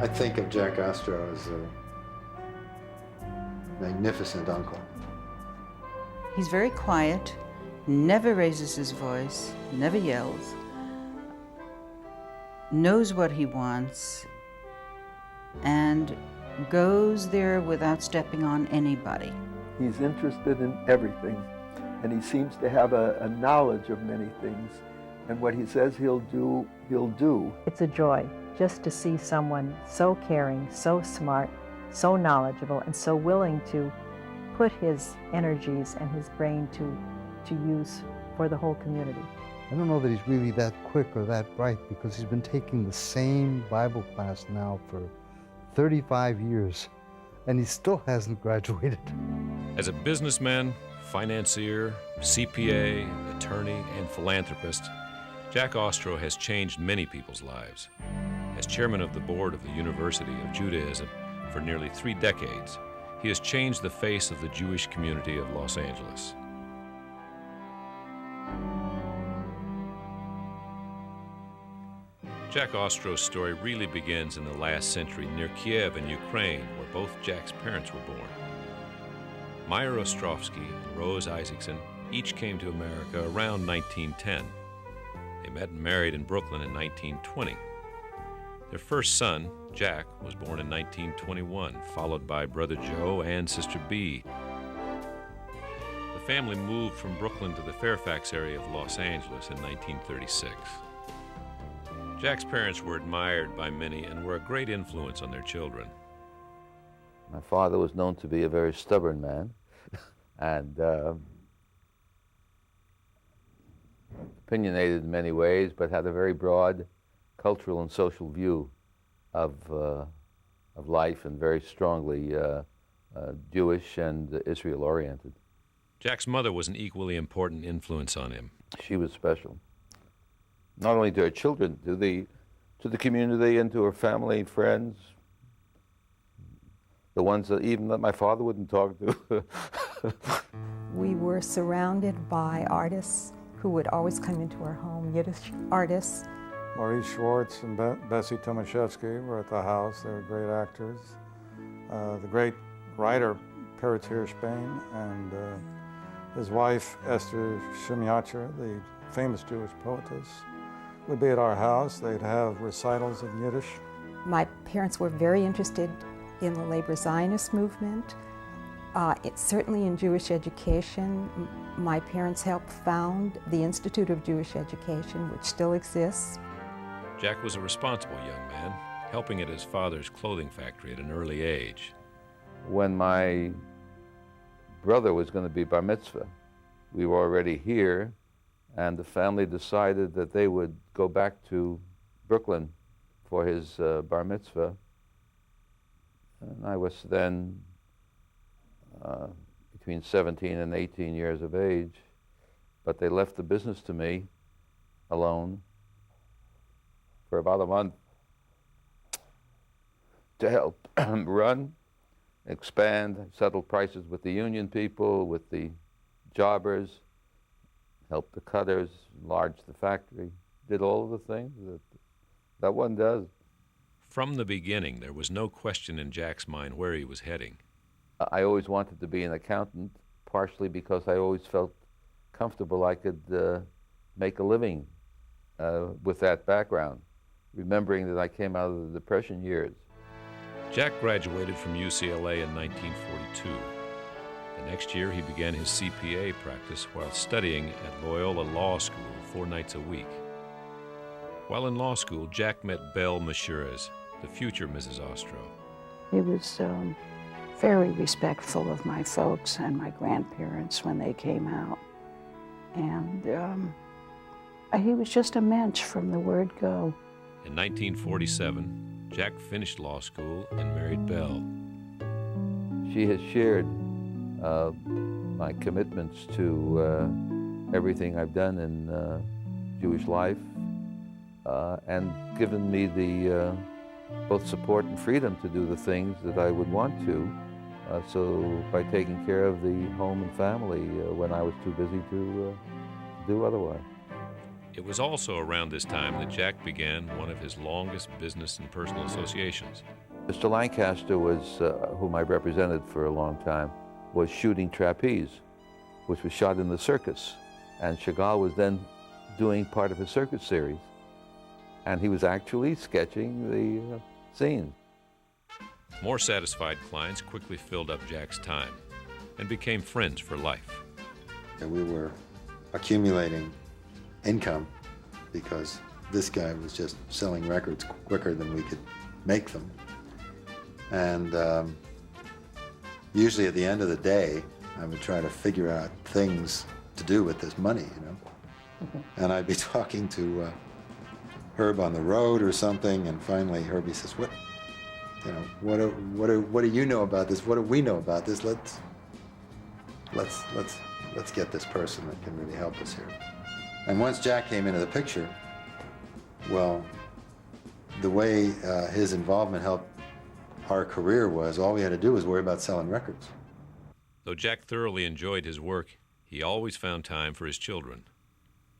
I think of Jack Ostrow as a magnificent uncle. He's very quiet, never raises his voice, never yells, knows what he wants, and goes there without stepping on anybody. He's interested in everything, and he seems to have a knowledge of many things, and what he says he'll do, he'll do. It's a joy just to see someone so caring, so smart, so knowledgeable, and so willing to put his energies and his brain to use for the whole community. I don't know that he's really that quick or that bright, because he's been taking the same Bible class now for 35 years, and he still hasn't graduated. As a businessman, financier, CPA, attorney, and philanthropist, Jack Ostrow has changed many people's lives. As chairman of the board of the University of Judaism for nearly 3 decades, he has changed the face of the Jewish community of Los Angeles. Jack Ostrow's story really begins in the last century near Kiev in Ukraine, where both Jack's parents were born. Meyer Ostrovsky and Rose Isaacson each came to America around 1910. They met and married in Brooklyn in 1920. Their first son, Jack, was born in 1921, followed by brother Joe and sister Bee. The family moved from Brooklyn to the Fairfax area of Los Angeles in 1936. Jack's parents were admired by many and were a great influence on their children. My father was known to be a very stubborn man, and opinionated in many ways, but had a very broad cultural and social view of life, and very strongly Jewish and Israel-oriented. Jack's mother was an equally important influence on him. She was special, not only to her children, to the community and to her family, friends, the ones that my father wouldn't talk to. We were surrounded by artists who would always come into our home, Yiddish artists. Maurice Schwartz and Bessie Tomaszewski were at the house. They were great actors. The great writer, Peretir Spain, and his wife, Esther Shumyacher, the famous Jewish poetess, would be at our house. They'd have recitals in Yiddish. My parents were very interested in the labor Zionist movement. Certainly in Jewish education. My parents helped found the Institute of Jewish Education, which still exists. Jack was a responsible young man, helping at his father's clothing factory at an early age. When my brother was going to be bar mitzvah, we were already here, and the family decided that they would go back to Brooklyn for his bar mitzvah. And I was then between 17 and 18 years of age, but they left the business to me alone for about a month to help run, expand, settle prices with the union people, with the jobbers, help the cutters, enlarge the factory, did all of the things that one does. From the beginning, there was no question in Jack's mind where he was heading. I always wanted to be an accountant, partially because I always felt comfortable I could make a living with that background, remembering that I came out of the Depression years. Jack graduated from UCLA in 1942. The next year, he began his CPA practice while studying at Loyola Law School 4 nights a week. While in law school, Jack met Belle Mashures, the future Mrs. Ostrow. He was very respectful of my folks and my grandparents when they came out. And he was just a mensch from the word go. In 1947, Jack finished law school and married Belle. She has shared my commitments to everything I've done in Jewish life, and given me the both support and freedom to do the things that I would want to. So by taking care of the home and family when I was too busy to do otherwise. It was also around this time that Jack began one of his longest business and personal associations. Mr. Lancaster was, whom I represented for a long time, was shooting trapeze, which was shot in the circus. And Chagall was then doing part of his circus series. And he was actually sketching the scene. More satisfied clients quickly filled up Jack's time and became friends for life. And we were accumulating income because this guy was just selling records quicker than we could make them. And usually at the end of the day, I would try to figure out things to do with this money, you know. And I'd be talking to Herb on the road or something, and finally Herbie says, "What, you know, what do you know about this? What do we know about this? Let's get this person that can really help us here." And once Jack came into the picture, well, the way his involvement helped our career was all we had to do was worry about selling records. Though Jack thoroughly enjoyed his work, he always found time for his children,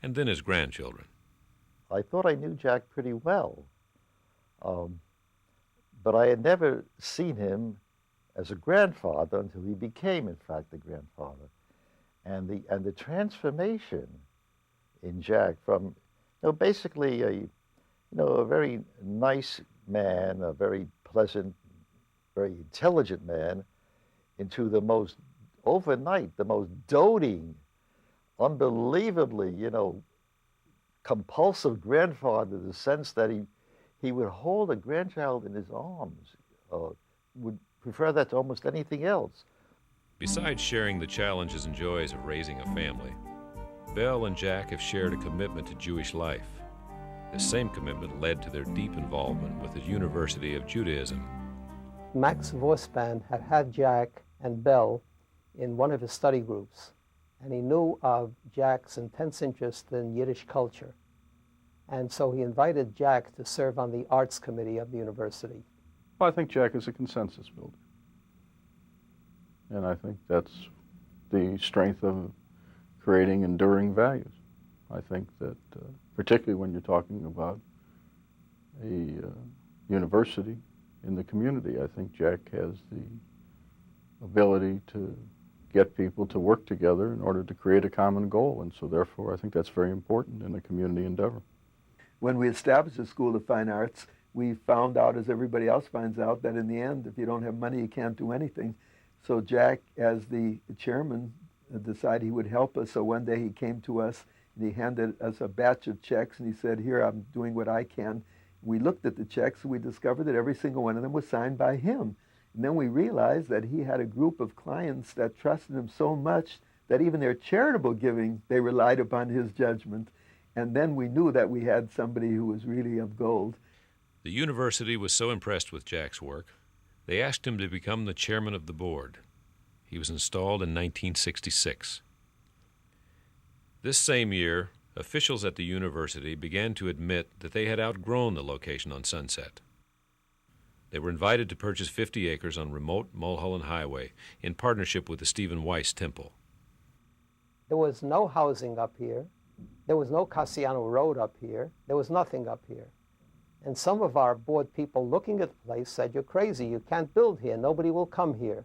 and then his grandchildren. I thought I knew Jack pretty well, but I had never seen him as a grandfather until he became, in fact, a grandfather. And the transformation in Jack from, basically a very nice man, a very pleasant, very intelligent man, into the most doting, unbelievably, compulsive grandfather, in the sense that he would hold a grandchild in his arms, would prefer that to almost anything else. Besides sharing the challenges and joys of raising a family, Belle and Jack have shared a commitment to Jewish life. The same commitment led to their deep involvement with the University of Judaism. Max Vorspan had Jack and Belle in one of his study groups, and he knew of Jack's intense interest in Yiddish culture. And so he invited Jack to serve on the arts committee of the university. Well, I think Jack is a consensus builder. And I think that's the strength of creating enduring values. I think that, particularly when you're talking about a university in the community, I think Jack has the ability to get people to work together in order to create a common goal. And so therefore, I think that's very important in a community endeavor. When we established the School of Fine Arts, we found out, as everybody else finds out, that in the end, if you don't have money, you can't do anything. So Jack, as the chairman, decided he would help us. So one day he came to us and he handed us a batch of checks and he said, "Here, I'm doing what I can." We looked at the checks and we discovered that every single one of them was signed by him. And then we realized that he had a group of clients that trusted him so much that even their charitable giving, they relied upon his judgment. And then we knew that we had somebody who was really of gold. The university was so impressed with Jack's work, they asked him to become the chairman of the board. He was installed in 1966. This same year, officials at the university began to admit that they had outgrown the location on Sunset. They were invited to purchase 50 acres on remote Mulholland Highway in partnership with the Stephen Weiss Temple. There was no housing up here. There was no Cassiano Road up here. There was nothing up here. And some of our board people looking at the place said, "You're crazy, you can't build here, nobody will come here."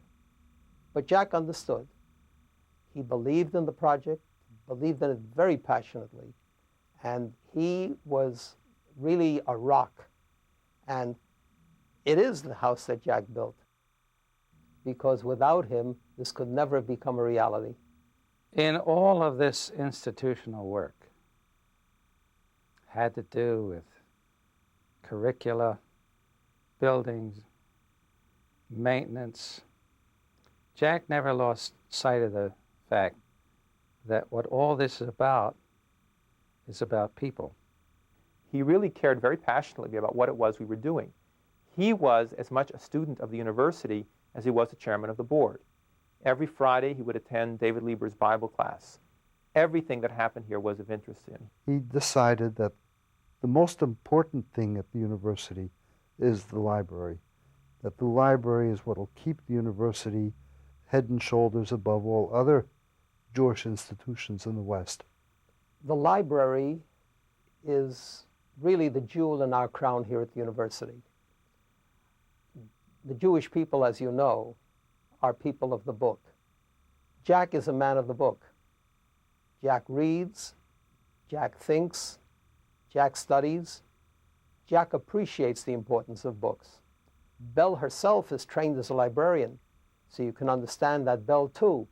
But Jack understood. He believed in the project, believed in it very passionately, and he was really a rock. And it is the house that Jack built, because without him, this could never have become a reality. In all of this institutional work, had to do with curricula, buildings, maintenance. Jack never lost sight of the fact that what all this is about people. He really cared very passionately about what it was we were doing. He was as much a student of the university as he was the chairman of the board. Every Friday, he would attend David Lieber's Bible class. Everything that happened here was of interest to him. He decided that the most important thing at the university is the library, that the library is what will keep the university head and shoulders above all other Jewish institutions in the West. The library is really the jewel in our crown here at the university. The Jewish people, as you know, are people of the book. Jack is a man of the book. Jack reads, Jack thinks, Jack studies, Jack appreciates the importance of books. Belle herself is trained as a librarian, so you can understand that Belle, too,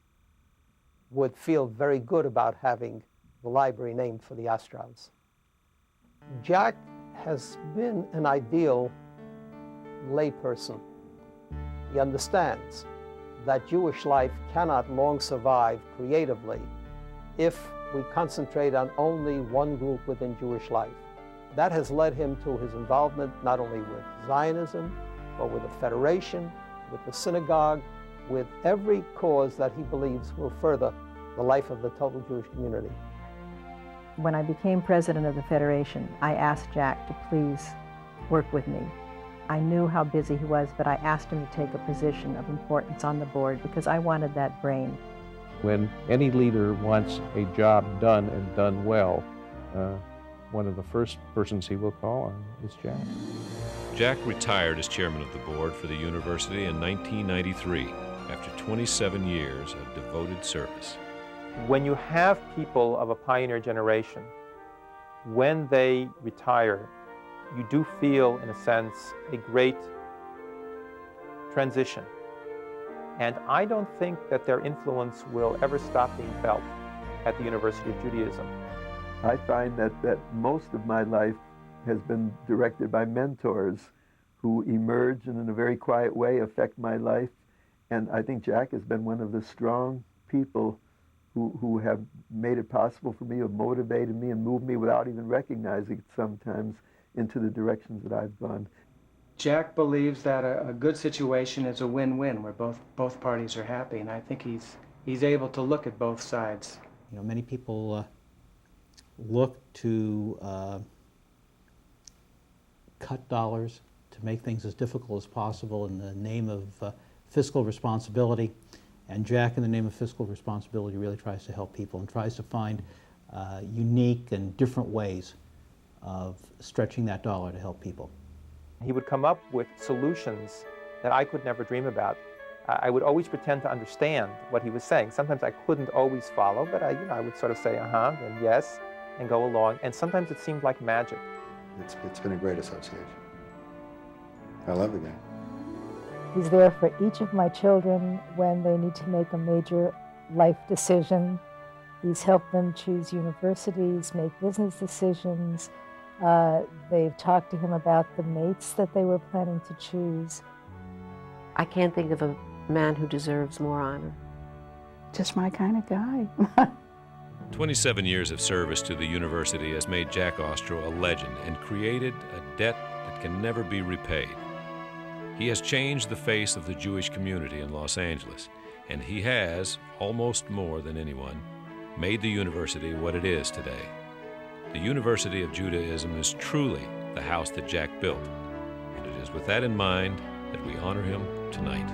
would feel very good about having the library named for the Ostrows. Jack has been an ideal layperson. He understands that Jewish life cannot long survive creatively if we concentrate on only one group within Jewish life. That has led him to his involvement not only with Zionism, but with the Federation, with the synagogue, with every cause that he believes will further the life of the total Jewish community. When I became president of the Federation, I asked Jack to please work with me. I knew how busy he was, but I asked him to take a position of importance on the board because I wanted that brain. When any leader wants a job done and done well, one of the first persons he will call on is Jack. Jack retired as chairman of the board for the university in 1993 after 27 years of devoted service. When you have people of a pioneer generation, when they retire, you do feel, in a sense, a great transition. And I don't think that their influence will ever stop being felt at the University of Judaism. I find that most of my life has been directed by mentors who emerge and in a very quiet way affect my life. And I think Jack has been one of the strong people who have made it possible for me, have motivated me and moved me without even recognizing it sometimes into the directions that I've gone. Jack believes that a good situation is a win-win where both parties are happy, and I think he's able to look at both sides. You know, many people look to cut dollars to make things as difficult as possible in the name of fiscal responsibility. And Jack, in the name of fiscal responsibility, really tries to help people and tries to find unique and different ways of stretching that dollar to help people. He would come up with solutions that I could never dream about. I would always pretend to understand what he was saying. Sometimes I couldn't always follow, but I would sort of say uh-huh and yes and go along. And sometimes it seemed like magic. It's been a great association. I love the guy. He's there for each of my children when they need to make a major life decision. He's helped them choose universities, make business decisions. They've talked to him about the mates that they were planning to choose. I can't think of a man who deserves more honor. Just my kind of guy. 27 years of service to the university has made Jack Ostrow a legend and created a debt that can never be repaid. He has changed the face of the Jewish community in Los Angeles, and he has, almost more than anyone, made the university what it is today. The University of Judaism is truly the house that Jack built, and it is with that in mind that we honor him tonight.